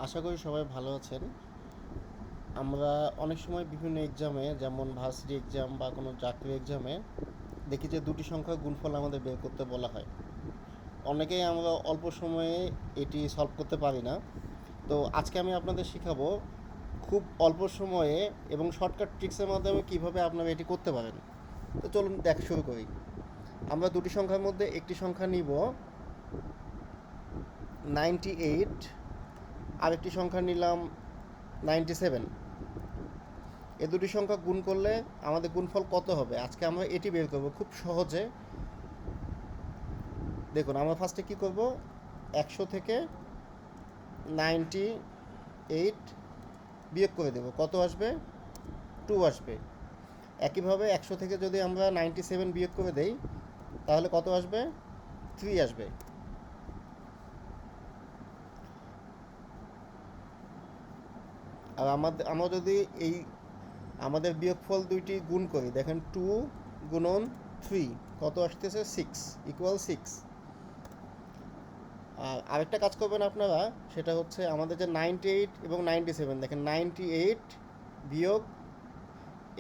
আশা করি সবাই ভালো আছেন। আমরা অনেক সময় বিভিন্ন এক্সামে, যেমন ভার্সিটি এক্সাম বা কোনো চাকরি এক্সামে দেখি যে দুটি সংখ্যার গুণফল আমাদের বের করতে বলা হয়। অনেকেই আমরা অল্প সময়ে এটি সলভ করতে পারি না। তো আজকে আমি আপনাদের শেখাবো খুব অল্প সময়ে এবং শর্টকাট ট্রিক্সের মাধ্যমে কীভাবে আপনারা এটি করতে পারেন। তো চলুন শুরু করি। আমরা দুটি সংখ্যার মধ্যে একটি সংখ্যা নিব 98, আরেকটি সংখ্যা নিলাম 97। এ দুটি সংখ্যা গুণ করলে আমাদের গুণফল কত হবে, আজকে আমরা এটি বের করব খুব সহজে। দেখুন, আমরা ফার্স্টে কী করব, 100 থেকে 98 বিয়োগ করে দেব। কত আসবে? 2 আসবে। একইভাবে 100 থেকে যদি আমরা 97 বিয়োগ করে দেই, তাহলে কত আসবে? 3 আসবে। আর আমরা যদি এই আমাদের বিয়োগফল দুইটি গুণ করি, দেখেন 2 গুণন 3 কত আসতেছে? 6 ইকুয়াল 6। আর আরেকটা কাজ করবেন আপনারা, সেটা হচ্ছে আমাদের যে 98 এবং 97, দেখেন 98 বিয়োগ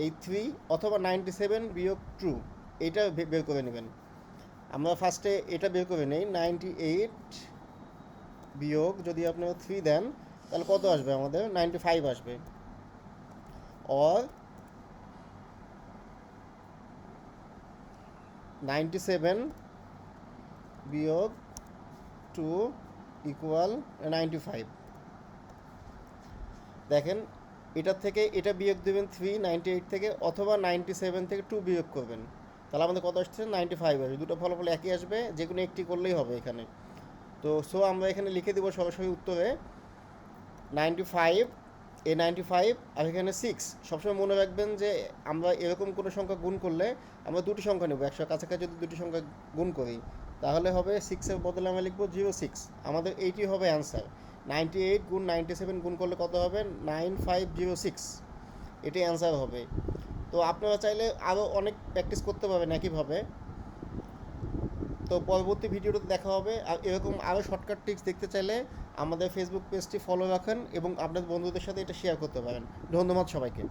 এই 3 অথবা 97 বিয়োগ 2, এইটা বের করে নেবেন। আমরা ফার্স্টে এটা বের করে নেই, 98 বিয়োগ যদি আপনারা 3 দেন, তাহলে কত আসবে? আমাদের 95 আসবে। অর 97 বিয়োগ 2 ইকুয়াল 95। দেখেন, এটার থেকে এটা বিয়োগ দেবেন 398 থেকে, অথবা 97 থেকে 2 বিয়োগ করবেন, তাহলে আমাদের কত আসছে? 95 আসবে। দুটো ফলাফল একই আসবে, যে কোনো একটি করলেই হবে এখানে। তো আমরা এখানে লিখে দেবো সরাসরি উত্তরে 95, এ 95 আর এখানে 6। সবসময় মনে রাখবেন যে আমরা এরকম কোনো সংখ্যা গুণ করলে আমরা দুটি সংখ্যা নেব। 100 কাছাকাছি যদি দুটি সংখ্যা গুণ করি, তাহলে হবে 6-এর বদলে আমরা লিখবো 06। আমাদের এইটি হবে অ্যান্সার। 98 গুণ 97 গুণ করলে কত হবে? 9506। এটি অ্যান্সার হবে। তো আপনারা চাইলে আরও অনেক প্র্যাকটিস করতে পারবেন একইভাবে। তো পরবর্তী ভিডিওতে দেখা হবে। আর এরকম আরও শর্টকাট ট্রিক্স দেখতে চাইলে আমাদের ফেসবুক পেজটি ফলো রাখেন এবং আপনাদের বন্ধুদের সাথে এটা শেয়ার করতে পারেন। ধন্যবাদ সবাইকে।